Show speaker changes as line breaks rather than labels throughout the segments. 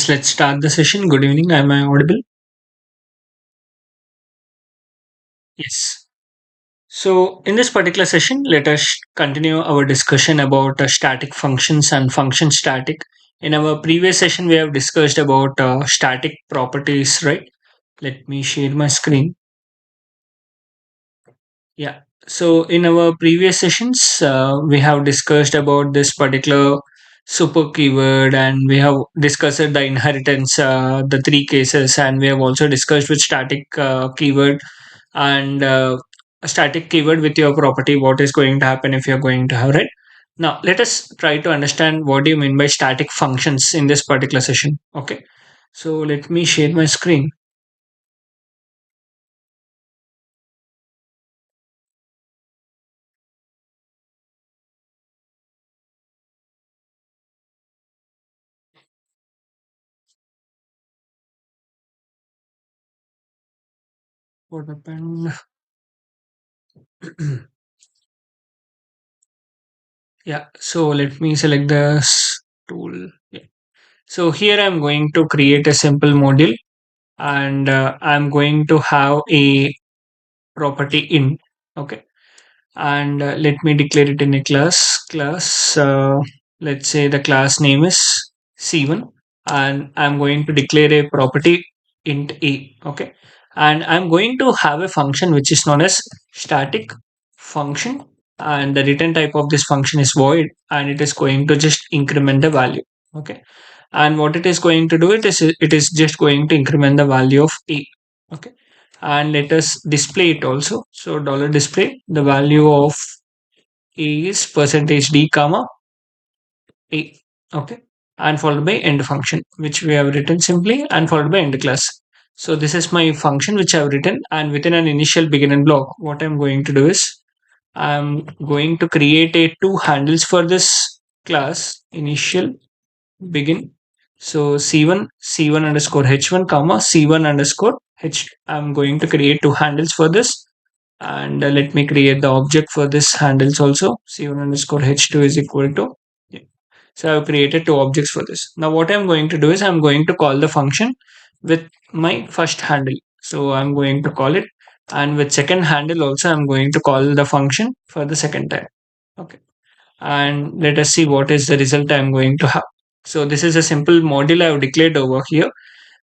Yes, let's start the session. Good evening. Am I audible? Yes. So, in this particular session, let us continue our discussion about static functions and function static. In our previous session, we have discussed about static properties, right? Let me share my screen. Yeah. So in our previous sessions, we have discussed about this particular super keyword, and we have discussed the inheritance, the three cases, and we have also discussed with static keyword and a static keyword with your property. What is going to happen if you're going to have, right? Now let us try to understand what do you mean by static functions in this particular session. Okay. So let me share my screen. What happened? Yeah, so let me select the tool. Yeah. So here I'm going to create a simple module, and I'm going to have a property in. Okay. And let me declare it in a class. Let's say the class name is C1, and I'm going to declare a property int a. Okay. And I'm going to have a function which is known as static function, and the return type of this function is void, and it is going to just increment the value. Okay. And what it is going to do, it is just going to increment the value of a. Okay. And let us display it also. So dollar display, the value of a is percentage d comma a. Okay. And followed by end function, which we have written simply, and followed by end class. So this is my function which I have written, and within an initial beginning block, what I'm going to do is I'm going to create a two handles for this class initial begin. So C1 underscore H1 comma C1 underscore H2. I'm going to create two handles for this, and let me create the object for this handles also. C1 underscore H2 is equal to, yeah. So I've created two objects for this. Now what I'm going to do is I'm going to call the function with my first handle. So I'm going to call it, and with second handle also I'm going to call the function for the second time. Okay. And let us see what is the result I'm going to have. So this is a simple module I have declared over here,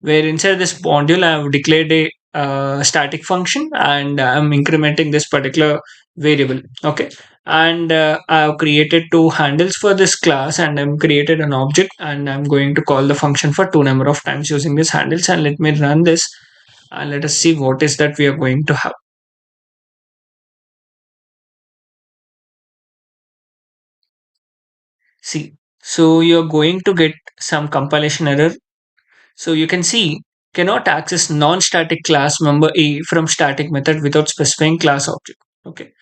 where inside this module I have declared a static function, and I'm incrementing this particular variable. Okay. And I have created two handles for this class, and I'm created an object, and I'm going to call the function for two number of times using these handles. And let me run this, and let us see what is that we are going to have. See, so you're going to get some compilation error. So you can see cannot access non-static class member A from static method without specifying class object. Okay.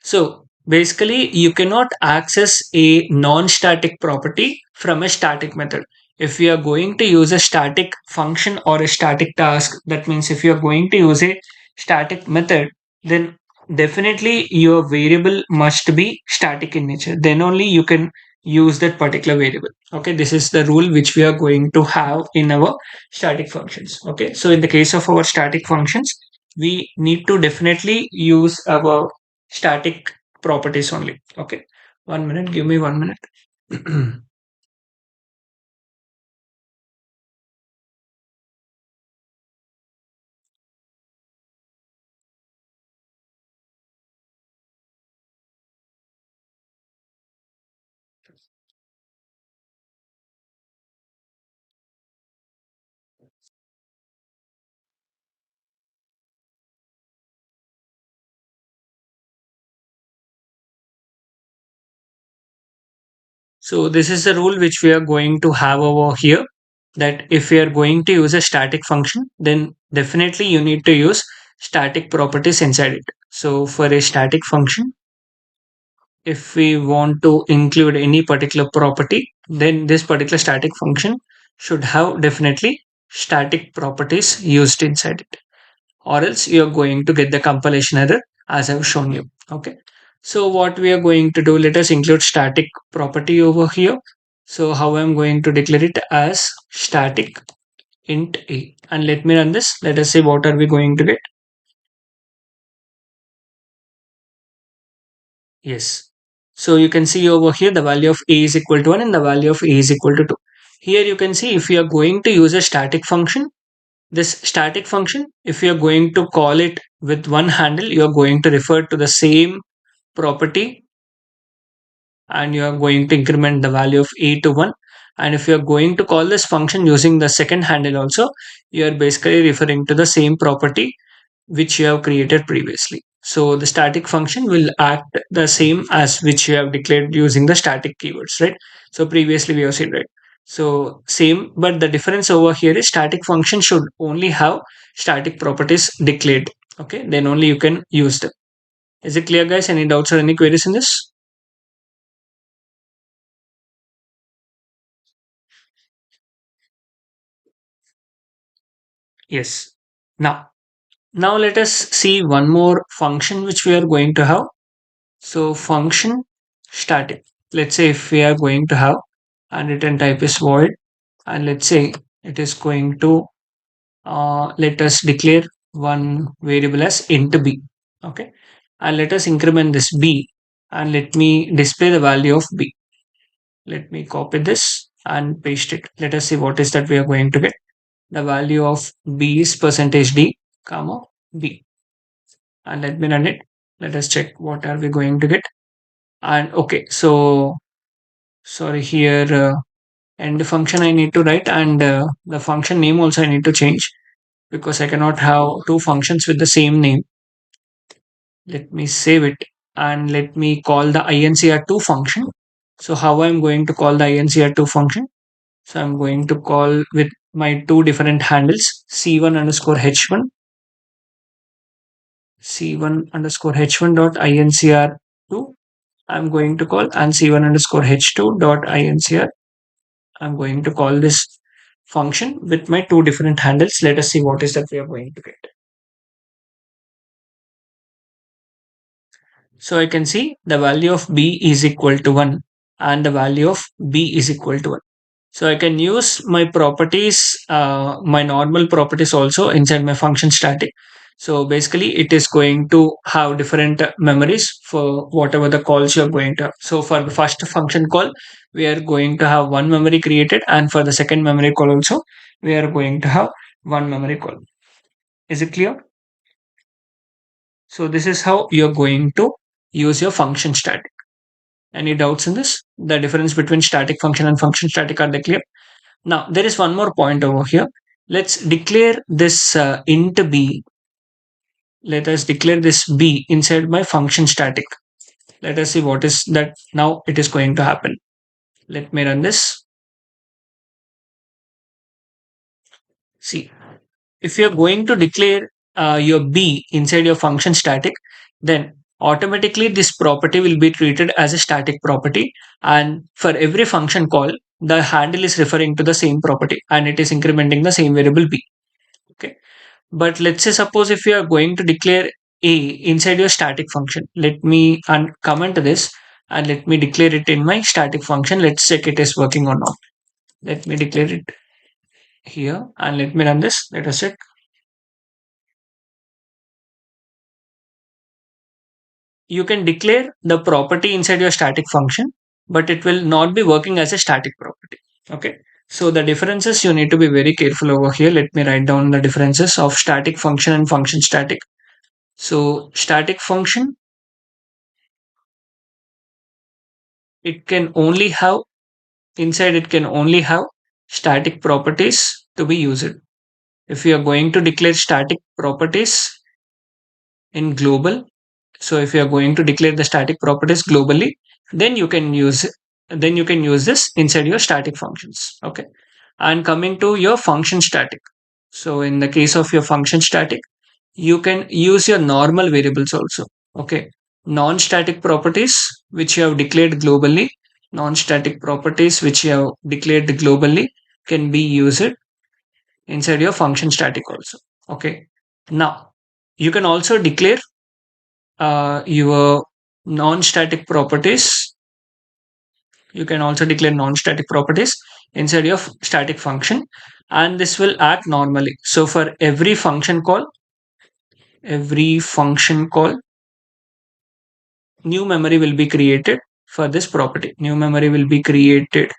So basically you cannot access a non-static property from a static method. If we are going to use a static function or a static task, that means if you are going to use a static method, then definitely your variable must be static in nature. Then only you can use that particular variable. Okay, this is the rule which we are going to have in our static functions. Okay, so in the case of our static functions, we need to definitely use our static properties only. Okay, 1 minute, give me 1 minute. So this is the rule which we are going to have over here, that if we are going to use a static function, then definitely you need to use static properties inside it. So for a static function, if we want to include any particular property, then this particular static function should have definitely static properties used inside it, or else you're going to get the compilation error as I've shown you. Okay. So what we are going to do, let us include static property over here. So how I'm going to declare it as static int a, and let me run this. Let us see what are we going to get. Yes. So you can see over here the value of a is equal to 1 and the value of a is equal to 2. Here you can see if you are going to use a static function, this static function, if you are going to call it with one handle, you are going to refer to the same property and you are going to increment the value of a to 1. And if you are going to call this function using the second handle also, you are basically referring to the same property which you have created previously. So the static function will act the same as which you have declared using the static keywords, right? So previously we have seen, right? So same, but the difference over here is static function should only have static properties declared. Okay, then only you can use them. Is it clear, guys? Any doubts or any queries in this? Yes. Now let us see one more function which we are going to have. So function static. Let's say if we are going to have and return type is void, and let's say it is going to let us declare one variable as int b. Okay, and let us increment this b and let me display the value of b. Let me copy this and paste it. Let us see what is that we are going to get. The value of b is percentage d comma b, and let me run it. Let us check what are we going to get. And okay, so sorry here end function I need to write, and the function name also I need to change because I cannot have two functions with the same name. Let me save it and let me call the incr2 function. So how I'm going to call the incr2 function? So I'm going to call with my two different handles c1 underscore h1, c1 underscore h1 dot incr2 I'm going to call, and c1 underscore h2 dot incr I'm going to call this function with my two different handles. Let us see what is that we are going to get. So I can see the value of b is equal to 1 and the value of b is equal to 1. So I can use my properties, my normal properties also inside my function static. So basically it is going to have different memories for whatever the calls you're going to have. So for the first function call, we are going to have one memory created, and for the second memory call also, we are going to have one memory call. Is it clear? So this is how you're going to use your function static. Any doubts in this? The difference between static function and function static, are they clear? Now, there is one more point over here. Let's declare this int b. Let us declare this b inside my function static. Let us see what is that now it is going to happen. Let me run this. See, if you're going to declare your b inside your function static, then automatically this property will be treated as a static property. And for every function call, the handle is referring to the same property and it is incrementing the same variable b. Okay. But let's say suppose if you are going to declare a inside your static function, let me comment this and let me declare it in my static function. Let's check it is working or not. Let me declare it here and let me run this. Let us check. You can declare the property inside your static function, but it will not be working as a static property. Okay. So the differences you need to be very careful over here. Let me write down the differences of static function and function static. So static function, it can only have inside it can only have static properties to be used. If you are going to declare static properties in global, so if you are going to declare the static properties globally, then you can use this inside your static functions. Okay. And coming to your function static. So in the case of your function static, you can use your normal variables also. Okay. Non-static properties which you have declared globally, non-static properties which you have declared globally can be used inside your function static also. Okay. Now you can also declare your non-static properties You can also declare non-static properties inside your static function, and this will act normally. So for every function call, new memory will be created for this property. New memory will be created.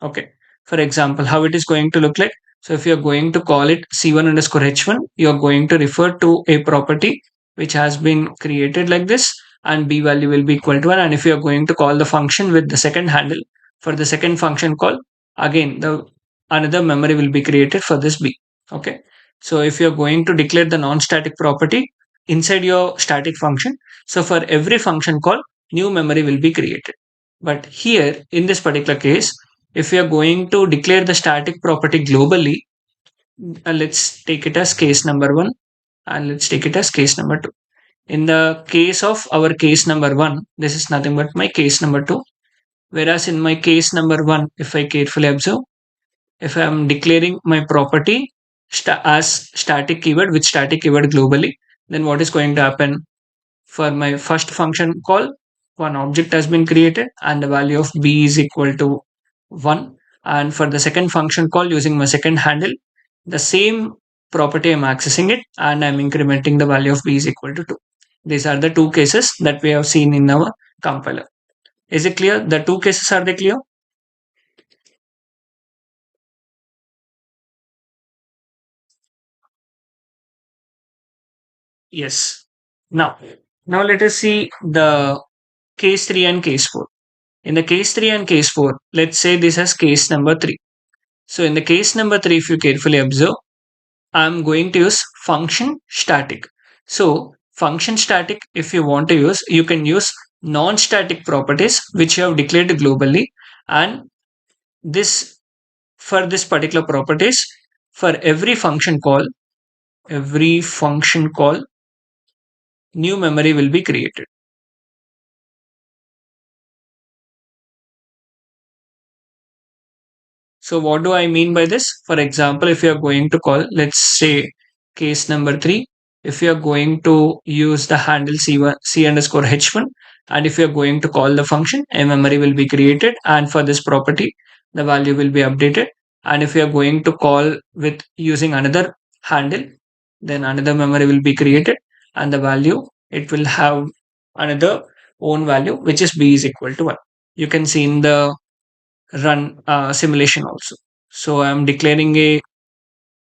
Okay. For example, how it is going to look like. So if you're going to call it C1 underscore H1, you're going to refer to a property which has been created like this, and B value will be equal to 1. And if you're going to call the function with the second handle for the second function call, again, the another memory will be created for this B. Okay. So if you're going to declare the non-static property inside your static function, so for every function call, new memory will be created. But here in this particular case, if we are going to declare the static property globally, let's take it as case number one, and let's take it as case number two. In the case of our case number one, this is nothing but my case number two. Whereas in my case number one, if I carefully observe, if I am declaring my property as static keyword with static keyword globally, then what is going to happen? For my first function call, one object has been created and the value of b is equal to 1. And for the second function call using my second handle, the same property I'm accessing it and I'm incrementing the value of b is equal to 2. These are the two cases that we have seen in our compiler. Is it clear? The two cases, are they clear? Yes. Now, now let us see the case 3 and case 4. In the case 3 and case 4, let's say this as case number 3. So in the case number 3, if you carefully observe, I'm going to use function static. So function static, if you want to use, you can use non-static properties which you have declared globally. And this, for this particular properties, for every function call, new memory will be created. So what do I mean by this? For example, if you are going to call, let's say case number 3, if you are going to use the handle C1, C underscore H1, and if you are going to call the function, a memory will be created, and for this property, the value will be updated. And if you are going to call with using another handle, then another memory will be created, and the value, it will have another own value, which is b is equal to 1. You can see in the run simulation also. So I'm declaring a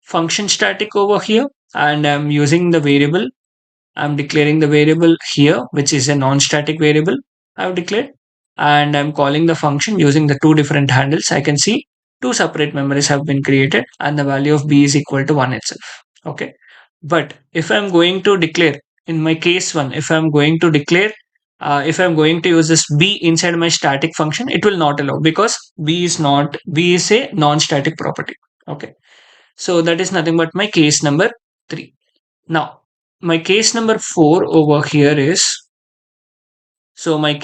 function static over here, and I'm using the variable. I'm declaring the variable here, which is a non-static variable I've declared, and I'm calling the function using the two different handles. I can see two separate memories have been created, and the value of b is equal to 1 itself. Okay. But if I'm going to declare in my case one, if I'm going to use this b inside my static function, it will not allow because b is a non-static property. Okay. So that is nothing but my case number 3. Now, my case number 4 over here is, let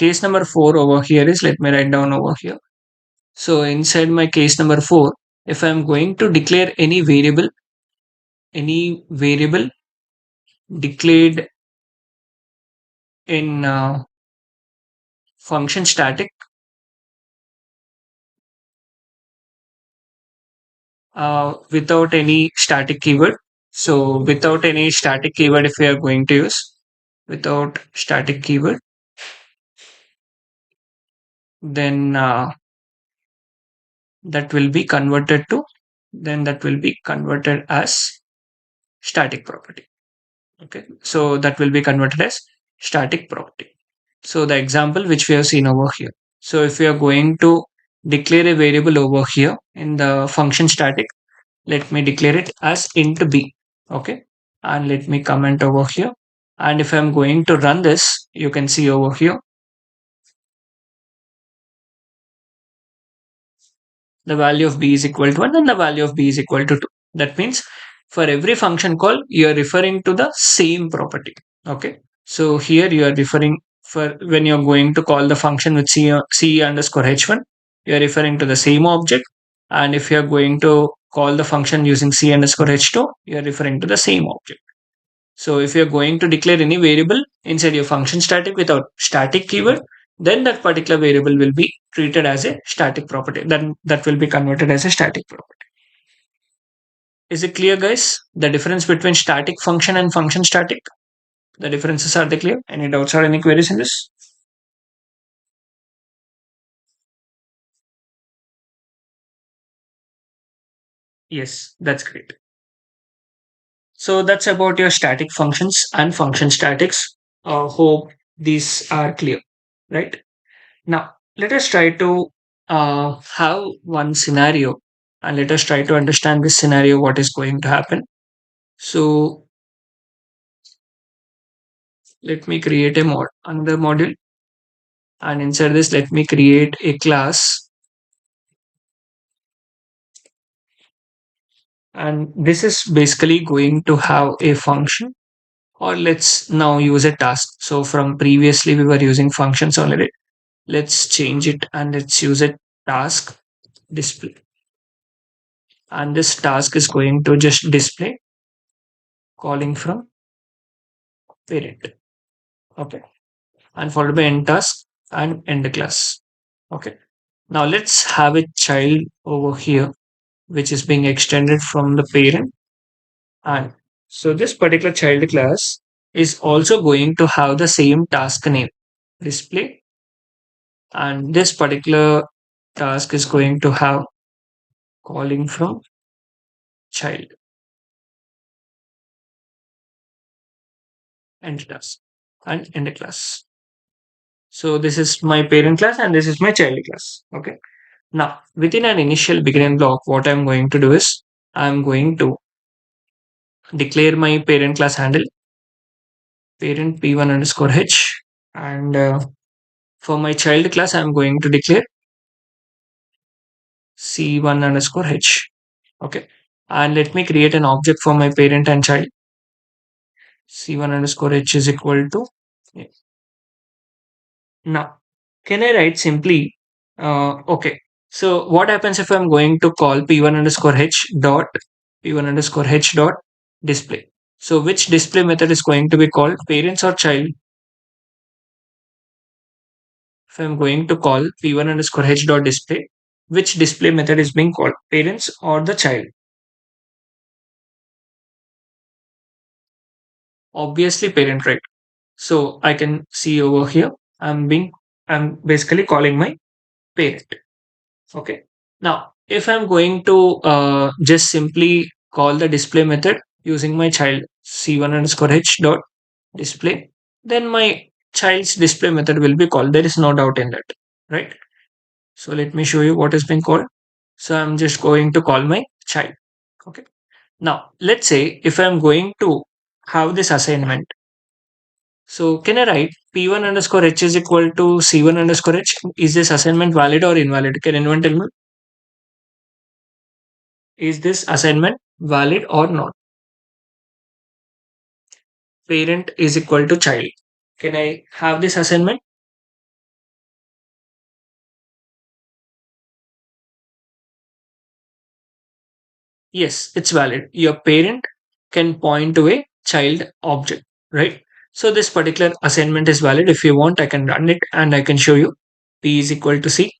me write down over here. So inside my case number 4, if I'm going to declare any variable declared in function static, without any static keyword. So without any static keyword, if we are going to use without static keyword, then that will be converted to, that will be converted as static property. Okay. So that will be converted as static property. So the example which we have seen over here. So if we are going to declare a variable over here in the function static, let me declare it as int b. Okay. And let me comment over here. And if I'm going to run this, you can see over here, the value of b is equal to 1 and the value of b is equal to 2. That means for every function call, you are referring to the same property. Okay. So here you are referring, for when you're going to call the function with c underscore h1, you are referring to the same object. And if you're going to call the function using c underscore h2, you are referring to the same object. So if you're going to declare any variable inside your function static without static keyword, then that particular variable will be treated as a static property. Then that will be converted as a static property. Is it clear, guys? The difference between static function and function static? The differences, are they clear? Any doubts or any queries in this? Yes, that's great. So that's about your static functions and function statics. Hope these are clear, right? Now, let us try to have one scenario and let us try to understand this scenario, what is going to happen. So let me create a another module, and inside this, let me create a class. And this is basically going to have a function, or let's now use a task. So from previously we were using functions already. Let's change it and let's use a task display. And this task is going to just display calling from parent. Okay. And followed by end task and end class. Okay. Now let's have a child over here, which is being extended from the parent. And so this particular child class is also going to have the same task name display. And this particular task is going to have calling from child end task and end class. So this is my parent class and this is my child class. Okay. Now within an initial beginning block, what I'm going to do is I'm going to declare my parent class handle parent p1 underscore h, and for my child class I'm going to declare c1 underscore h. Okay. And let me create an object for my parent and child. c1 underscore h is equal to, yeah. Now can I write simply, okay, so what happens if I'm going to call p1 underscore h dot p1 underscore h dot display? So which display method is going to be called, parents or child? If I'm going to call p1 underscore h dot display, which display method is being called, parents or the child? Obviously parent, right? So I can see over here, I'm basically calling my parent. Okay. Now, if I'm going to just simply call the display method using my child c1 underscore h dot display, then my child's display method will be called. There is no doubt in that, right? So let me show you what is being called. So I'm just going to call my child. Okay. Now, let's say if I'm going to have this assignment, so can I write p1 underscore h is equal to c1 underscore h? Is this assignment valid or invalid? Can anyone tell me? Is this assignment valid or not? Parent is equal to child. Can I have this assignment? Yes, it's valid. Your parent can point to a child object, right? So this particular assignment is valid. If you want, I can run it and I can show you. P is equal to C.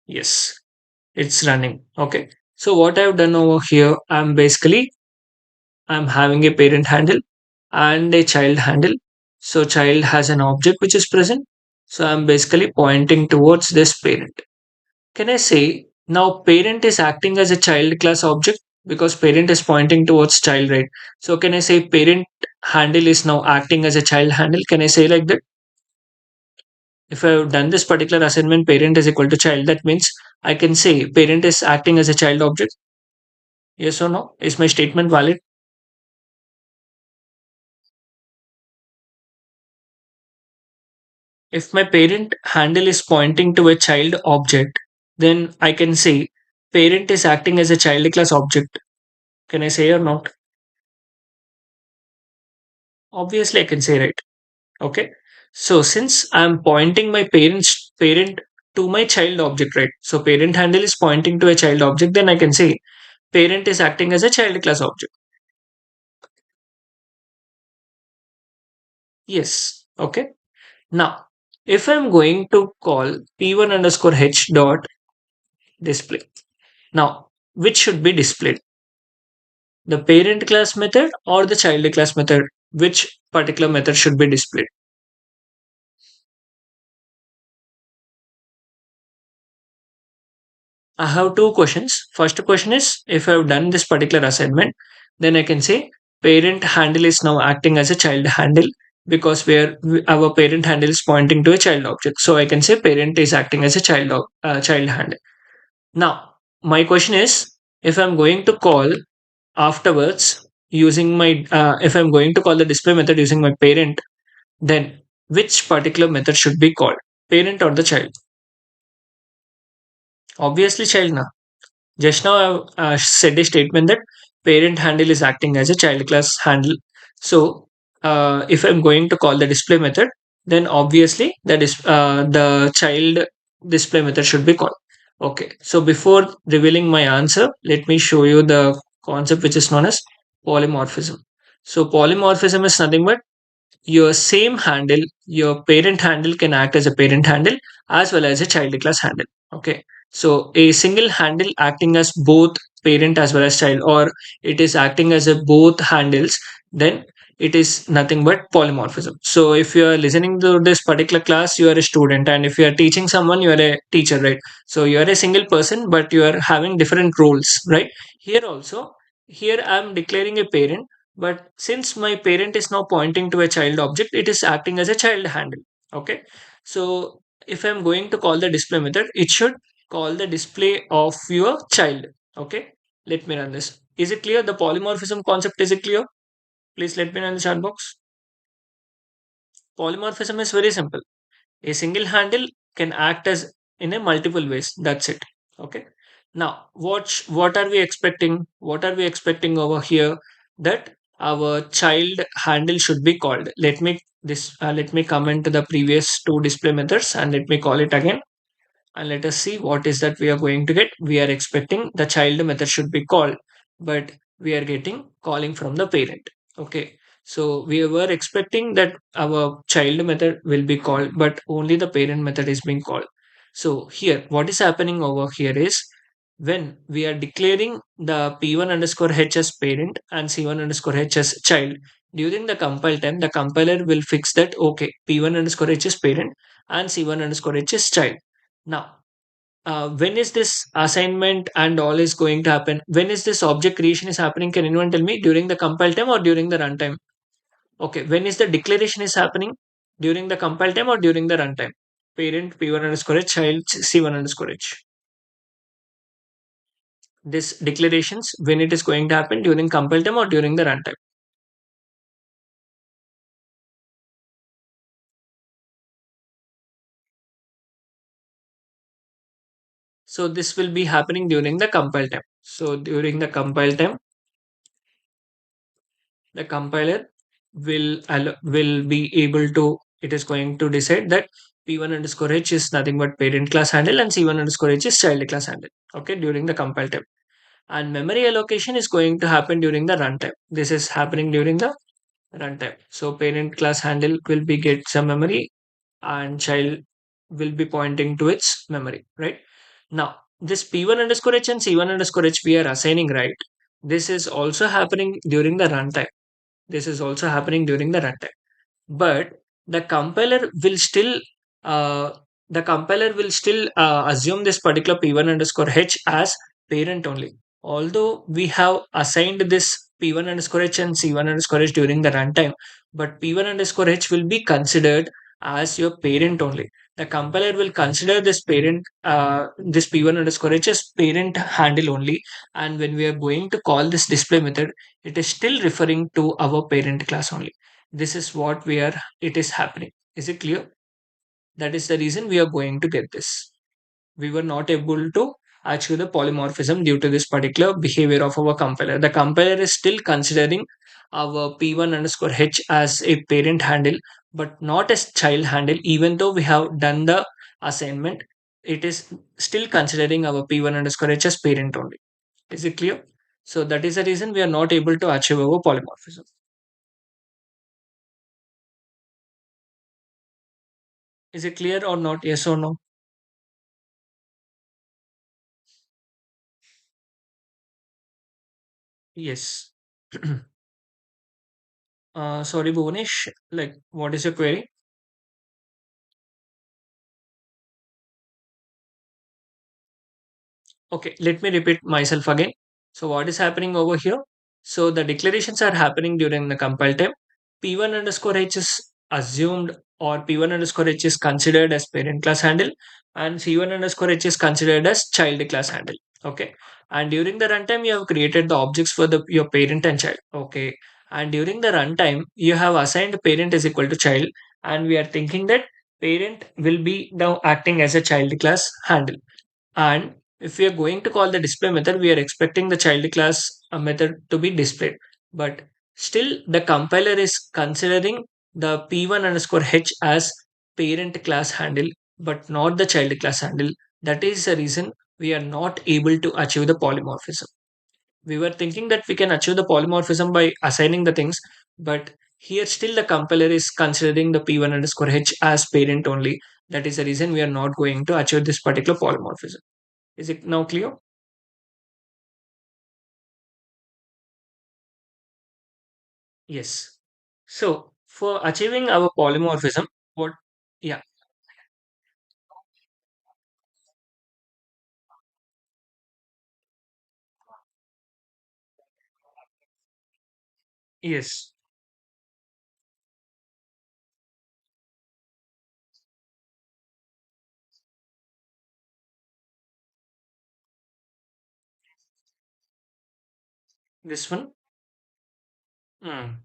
Yes, it's running. Okay. So what I've done over here, I'm having a parent handle and a child handle. So child has an object which is present. So I'm basically pointing towards this parent. Can I say now parent is acting as a child class object because parent is pointing towards child, right? So can I say parent handle is now acting as a child handle? Can I say like that? If I've done this particular assignment, parent is equal to child, that means I can say parent is acting as a child object. Yes or no? Is my statement valid? If my parent handle is pointing to a child object, then I can say parent is acting as a child class object. Can I say or not? Obviously, I can say, right? Okay. So since I'm pointing my parent to my child object, right? So parent handle is pointing to a child object, then I can say parent is acting as a child class object. Yes. Okay. Now, if I'm going to call p1 underscore h dot display, now which should be displayed? The parent class method or the child class method? Which particular method should be displayed? I have two questions. First question is, if I have done this particular assignment, then I can say parent handle is now acting as a child handle because our parent handle is pointing to a child object. So I can say parent is acting as a child handle. Now, my question is, if I'm going to call afterwards using if I'm going to call the display method using my parent, then which particular method should be called? Parent or the child? Obviously, child now. Just now I've said a statement that parent handle is acting as a child class handle. So if I'm going to call the display method, then obviously the child display method should be called. Okay. So before revealing my answer, let me show you the concept which is known as polymorphism. So polymorphism is nothing but your same handle, your parent handle can act as a parent handle as well as a child class handle. Okay. So a single handle acting as both parent as well as child, or it is acting as a both handles, then it is nothing but polymorphism. So if you are listening to this particular class, you are a student, and if you are teaching someone, you are a teacher, right? So you are a single person, but you are having different roles, right? Here also, here I am declaring a parent, but since my parent is now pointing to a child object, it is acting as a child handle. Okay. So if I'm going to call the display method, it should call the display of your child. Okay. Let me run this. Is it clear? The polymorphism concept, is it clear? Please let me know in the chat box. Polymorphism is very simple. A single handle can act as in a multiple ways. That's it. Okay. Now, what are we expecting? What are we expecting over here? That our child handle should be called. Let me comment to the previous two display methods and let me call it again, and let us see what is that we are going to get. We are expecting the child method should be called, but we are getting calling from the parent. Okay. So we were expecting that our child method will be called, but only the parent method is being called. So here, what is happening over here is when we are declaring the p1 underscore h as parent and c1 underscore h as child, during the compile time, the compiler will fix that, okay, p1 underscore h is parent and c1 underscore h is child. Now, when is this assignment and all is going to happen? When is this object creation is happening? Can anyone tell me, during the compile time or during the runtime? Okay, when is the declaration is happening? During the compile time or during the runtime? Parent p1 underscore h, child c1 underscore h. This declarations, when it is going to happen, during compile time or during the runtime? So this will be happening during the compile time. So during the compile time, the compiler will be able to, it is going to decide that p1 underscore h is nothing but parent class handle and c1 underscore h is child class handle. Okay, during the compile time. And memory allocation is going to happen during the runtime. This is happening during the runtime. So parent class handle will be get some memory and child will be pointing to its memory, right? Now this p1 underscore h and c1 underscore h we are assigning, right? This is also happening during the runtime. This is also happening during the runtime. But the compiler will still uh, assume this particular p1 underscore h as parent only. Although we have assigned this p1 underscore h and c1 underscore h during the runtime, but p1 underscore h will be considered as your parent only. The compiler will consider this p1 underscore h as parent handle only, and when we are going to call this display method, it is still referring to our parent class only. This is what we are, it is happening. Is it clear? That is the reason we are going to get this. We were not able to achieve the polymorphism due to this particular behavior of our compiler. The compiler is still considering our p1 underscore h as a parent handle, but not as child handle. Even though we have done the assignment, it is still considering our p1 underscore h as parent only. Is it clear? So that is the reason we are not able to achieve our polymorphism. Is it clear or not? Yes or no? Yes. Sorry, Bhuvanesh. Like, what is your query? Okay, let me repeat myself again. So what is happening over here? So the declarations are happening during the compile time. P1 underscore H is assumed, or P1 underscore H is considered as parent class handle, and C1 underscore H is considered as child class handle. Okay. And during the runtime, you have created the objects for the your parent and child. Okay. And during the runtime, you have assigned parent is equal to child, and we are thinking that parent will be now acting as a child class handle. And if we are going to call the display method, we are expecting the child class method to be displayed. But still, the compiler is considering the P1 underscore H as parent class handle, but not the child class handle. That is the reason we are not able to achieve the polymorphism. We were thinking that we can achieve the polymorphism by assigning the things, but here still the compiler is considering the P1 underscore H as parent only. That is the reason we are not going to achieve this particular polymorphism. Is it now clear? Yes. So for achieving our polymorphism, what? Yeah. Yes. This one. Hmm.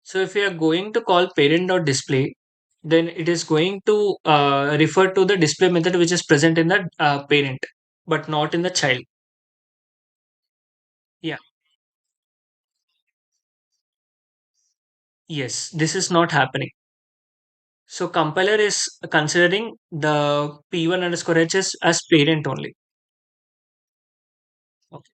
So if we are going to call parent.display, then it is going to refer to the display method which is present in the parent, but not in the child. Yeah. Yes. This is not happening. So compiler is considering the P1 underscore H as parent only. Okay.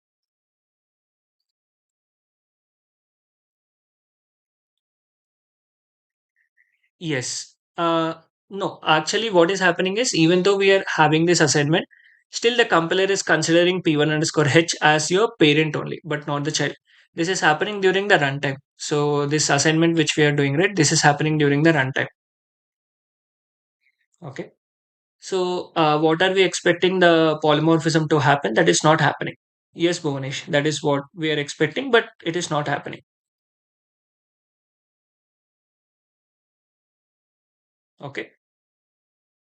Yes. No, actually, what is happening is even though we are having this assignment, still the compiler is considering P1 underscore H as your parent only, but not the child. This is happening during the runtime. So this assignment which we are doing, right? This is happening during the runtime. Okay. So what are we expecting the polymorphism to happen? That is not happening. Yes, Bhuvanesh, that is what we are expecting, but it is not happening. Okay.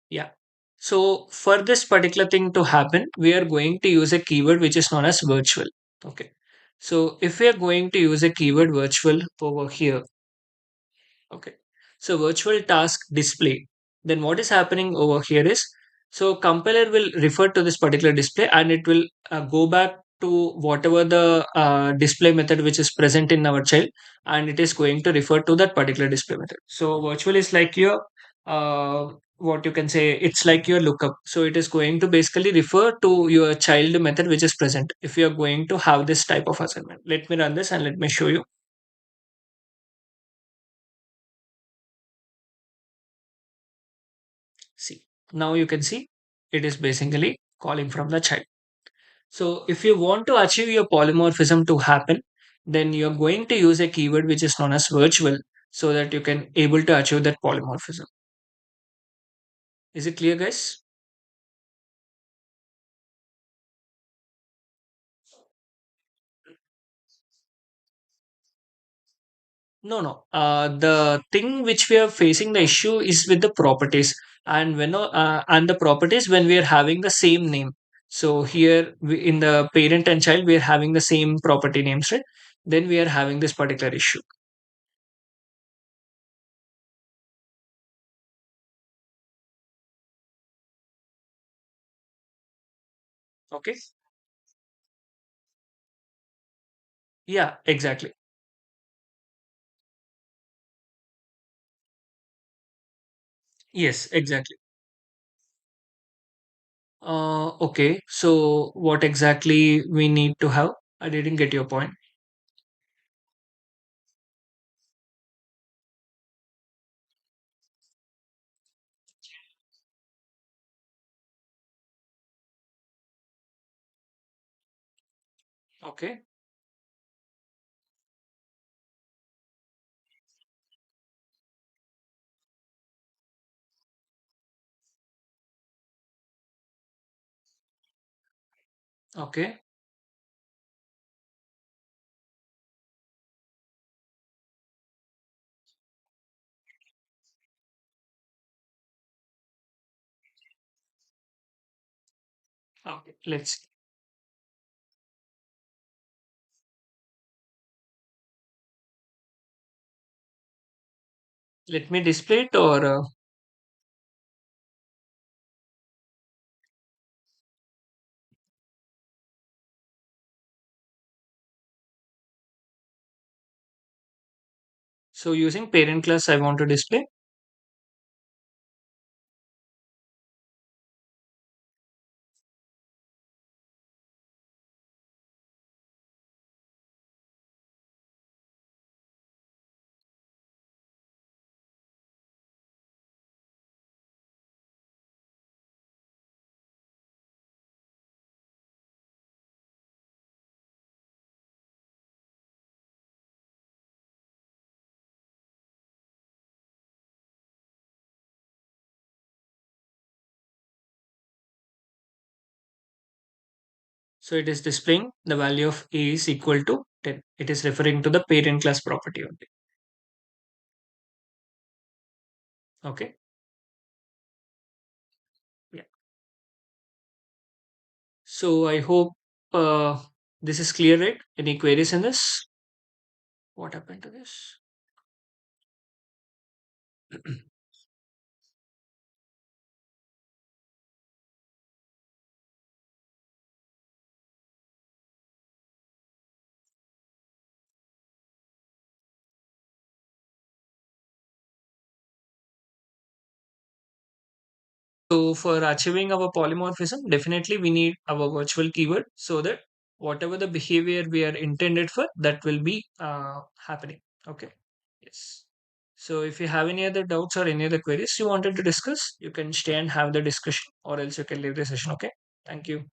Yeah. So for this particular thing to happen, we are going to use a keyword which is known as virtual. Okay. So if we are going to use a keyword virtual over here, okay. So virtual task display, then what is happening over here is, so compiler will refer to this particular display and it will go back to whatever the display method which is present in our child, and it is going to refer to that particular display method. So virtual is like your what you can say, it's like your lookup. So it is going to basically refer to your child method which is present if you are going to have this type of assignment. Let me run this and let me show you. See, now you can see it is basically calling from the child. So if you want to achieve your polymorphism to happen, then you're going to use a keyword which is known as virtual so that you can able to achieve that polymorphism. Is it clear, guys? No, no. The thing which we are facing the issue is with the properties, and and the properties when we are having the same name. So here in the parent and child, we are having the same property names, right? Then we are having this particular issue. Okay. Yeah, exactly. Yes, exactly. Okay. So what exactly we need to have? I didn't get your point. Okay. Okay. Okay. Let me display it or so using parent class I want to display. So it is displaying the value of a is equal to 10. It is referring to the parent class property only. Okay. Yeah. So I hope uh, this is clear, right? Any queries in this? What happened to this? So for achieving our polymorphism, definitely we need our virtual keyword so that whatever the behavior we are intended for, that will be happening. Okay. Yes. So if you have any other doubts or any other queries you wanted to discuss, you can stay and have the discussion or else you can leave the session. Okay. Thank you.